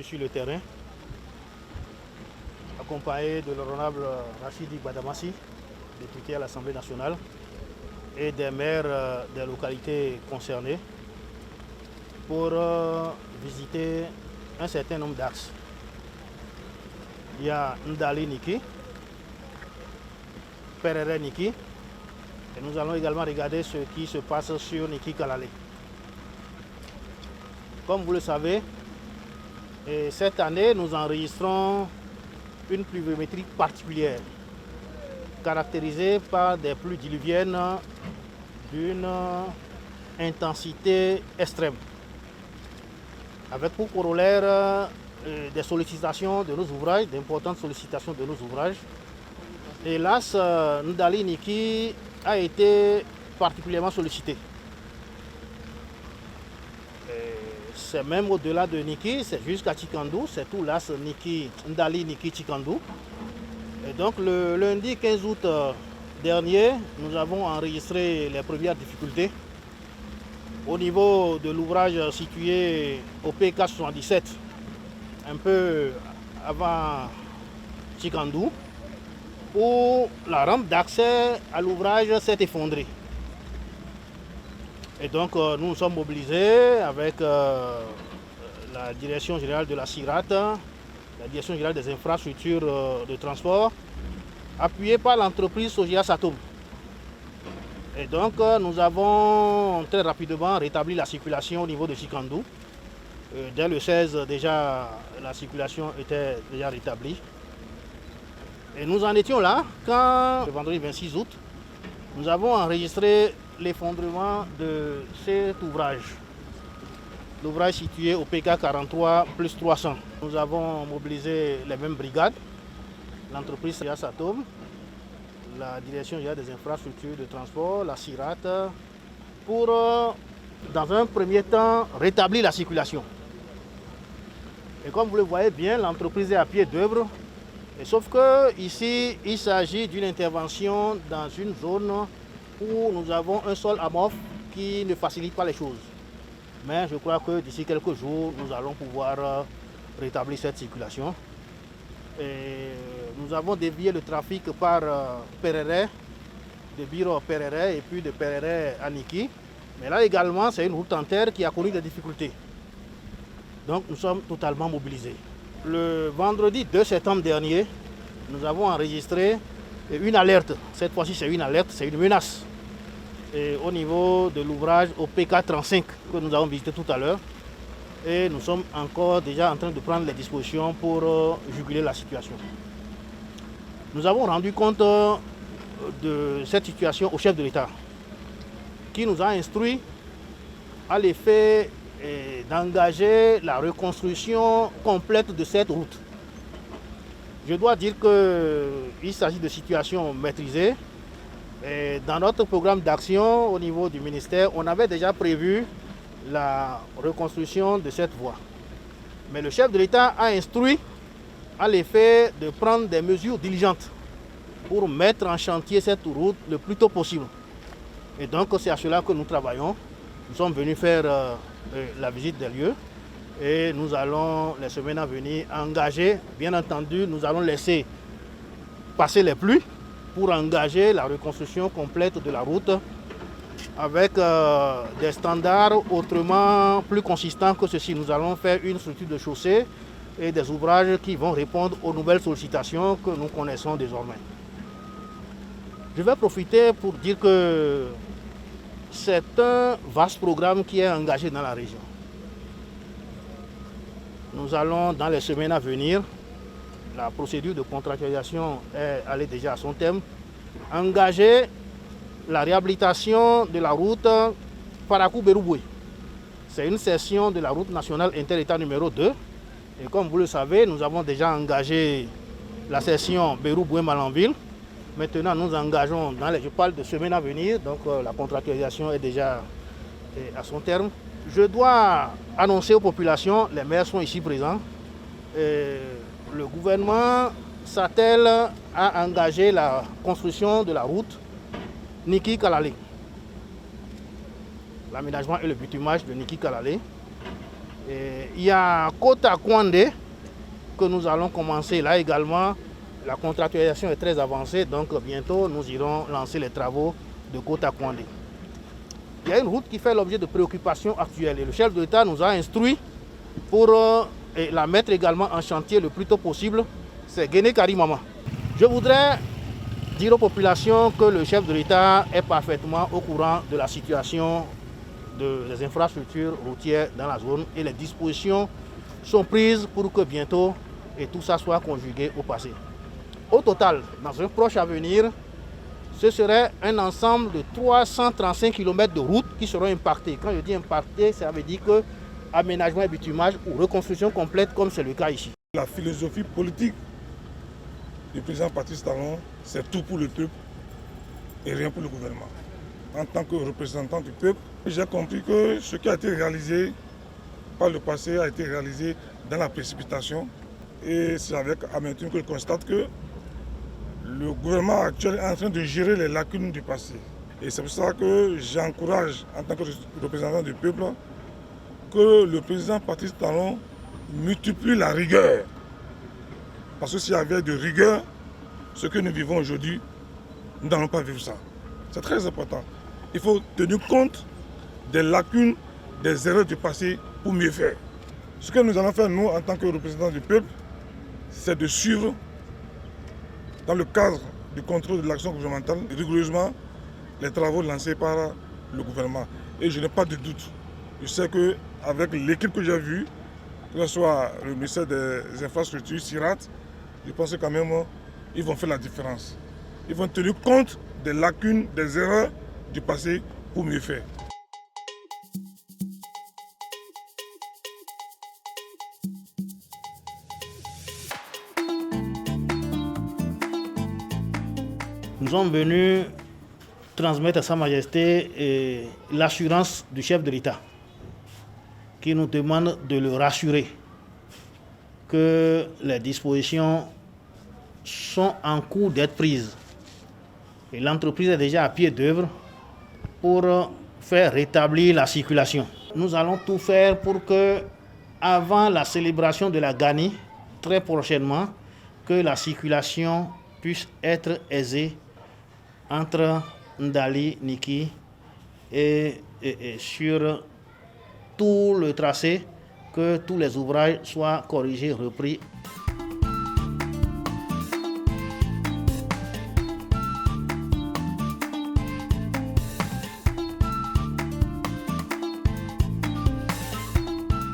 suis sur le terrain, accompagné de l'honorable Rachidi Badamassi, député à l'Assemblée nationale, et des maires des localités concernées pour visiter un certain nombre d'axes. Il y a Ndali Niki, Perere Niki, et nous allons également regarder ce qui se passe sur Niki Kalale. Comme vous le savez, cette année, nous enregistrons une pluviométrie particulière, caractérisée par des pluies diluviennes d'une intensité extrême, avec pour corollaire des sollicitations de nos ouvrages, d'importantes sollicitations de nos ouvrages. Hélas, Ndali Niki a été particulièrement sollicité. C'est même au-delà de Niki, c'est jusqu'à Tchikandou, c'est tout l'as Ndali Niki Tchikandou. Et donc le lundi 15 août dernier, nous avons enregistré les premières difficultés au niveau de l'ouvrage situé au PK 77, un peu avant Tchikandou, où la rampe d'accès à l'ouvrage s'est effondrée. Et donc nous nous sommes mobilisés avec la Direction générale de la CIRAT, la Direction générale des infrastructures de transport, appuyée par l'entreprise Sojia Satom. Et donc nous avons très rapidement rétabli la circulation au niveau de Tchikandou. Dès le 16 déjà, la circulation était déjà rétablie. Et nous en étions là quand, le vendredi 26 août, nous avons enregistré l'effondrement de cet ouvrage. L'ouvrage situé au PK 43 plus 300. Nous avons mobilisé les mêmes brigades, l'entreprise Sojia Satom, la Direction générale des infrastructures de transport, la CIRAT, pour, dans un premier temps, rétablir la circulation. Et comme vous le voyez bien, l'entreprise est à pied d'œuvre. Sauf que ici, il s'agit d'une intervention dans une zone où nous avons un sol amorphe qui ne facilite pas les choses. Mais je crois que d'ici quelques jours, nous allons pouvoir rétablir cette circulation. Et nous avons dévié le trafic par Perere, de Biro Perere et puis de Perere à Niki. Mais là également, c'est une route en terre qui a connu des difficultés. Donc nous sommes totalement mobilisés. Le vendredi 2 septembre dernier, nous avons enregistré une alerte. Cette fois-ci, c'est une alerte, c'est une menace. Et au niveau de l'ouvrage au PK 35 que nous avons visité tout à l'heure. Et nous sommes encore déjà en train de prendre les dispositions pour juguler la situation. Nous avons rendu compte de cette situation au chef de l'État, qui nous a instruit à l'effet d'engager la reconstruction complète de cette route. Je dois dire qu'il s'agit de situations maîtrisées. Et dans notre programme d'action au niveau du ministère, on avait déjà prévu la reconstruction de cette voie. Mais le chef de l'État a instruit à l'effet de prendre des mesures diligentes pour mettre en chantier cette route le plus tôt possible. Et donc c'est à cela que nous travaillons. Nous sommes venus faire la visite des lieux et nous allons, les semaines à venir, engager, bien entendu, nous allons laisser passer les pluies pour engager la reconstruction complète de la route avec des standards autrement plus consistants que ceci. Nous allons faire une structure de chaussée et des ouvrages qui vont répondre aux nouvelles sollicitations que nous connaissons désormais. Je vais profiter pour dire que c'est un vaste programme qui est engagé dans la région. Nous allons, dans les semaines à venir, la procédure de contractualisation est allée déjà à son terme, engager la réhabilitation de la route Parakou-Berouboué. C'est une section de la route nationale inter-État numéro 2. Et comme vous le savez, nous avons déjà engagé la section Berouboué-Malanville. Maintenant, nous engageons, je parle de semaines à venir, donc la contractualisation est déjà à son terme. Je dois annoncer aux populations, les maires sont ici présents, le gouvernement s'attelle à engager la construction de la route Niki Kalale. L'aménagement et le bitumage de Niki Kalale. Et il y a Kota Kwande que nous allons commencer là également. La contractualisation est très avancée, donc bientôt nous irons lancer les travaux de Kota Kwande. Il y a une route qui fait l'objet de préoccupations actuelles et le chef de l'État nous a instruit pour la mettre également en chantier le plus tôt possible. C'est Guéné Karimama. Je voudrais dire aux populations que le chef de l'État est parfaitement au courant de la situation des infrastructures routières dans la zone et les dispositions sont prises pour que bientôt tout ça soit conjugué au passé. Au total, dans un proche avenir, ce serait un ensemble de 335 km de routes qui seront impactés. Quand je dis impactés, ça veut dire que aménagement et bitumage ou reconstruction complète comme c'est le cas ici. La philosophie politique du président Patrice Talon, c'est tout pour le peuple et rien pour le gouvernement. En tant que représentant du peuple, j'ai compris que ce qui a été réalisé par le passé a été réalisé dans la précipitation. Et c'est avec amertume que je constate que le gouvernement actuel est en train de gérer les lacunes du passé. Et c'est pour ça que j'encourage, en tant que représentant du peuple, que le président Patrice Talon multiplie la rigueur. Parce que s'il y avait de rigueur, ce que nous vivons aujourd'hui, nous n'allons pas vivre ça. C'est très important. Il faut tenir compte des lacunes, des erreurs du passé pour mieux faire. Ce que nous allons faire, nous, en tant que représentants du peuple, c'est de suivre, dans le cadre du contrôle de l'action gouvernementale, rigoureusement les travaux lancés par le gouvernement. Et je n'ai pas de doute. Je sais qu'avec l'équipe que j'ai vue, que ce soit le ministère des Infrastructures, SIRAT, je pense que quand même, ils vont faire la différence. Ils vont tenir compte des lacunes, des erreurs du passé pour mieux faire. Nous sommes venus transmettre à Sa Majesté l'assurance du chef de l'État qui nous demande de le rassurer que les dispositions sont en cours d'être prises. Et l'entreprise est déjà à pied d'œuvre pour faire rétablir la circulation. Nous allons tout faire pour que, avant la célébration de la Gani, très prochainement, que la circulation puisse être aisée entre Ndali, Niki et sur tout le tracé, que tous les ouvrages soient corrigés, repris.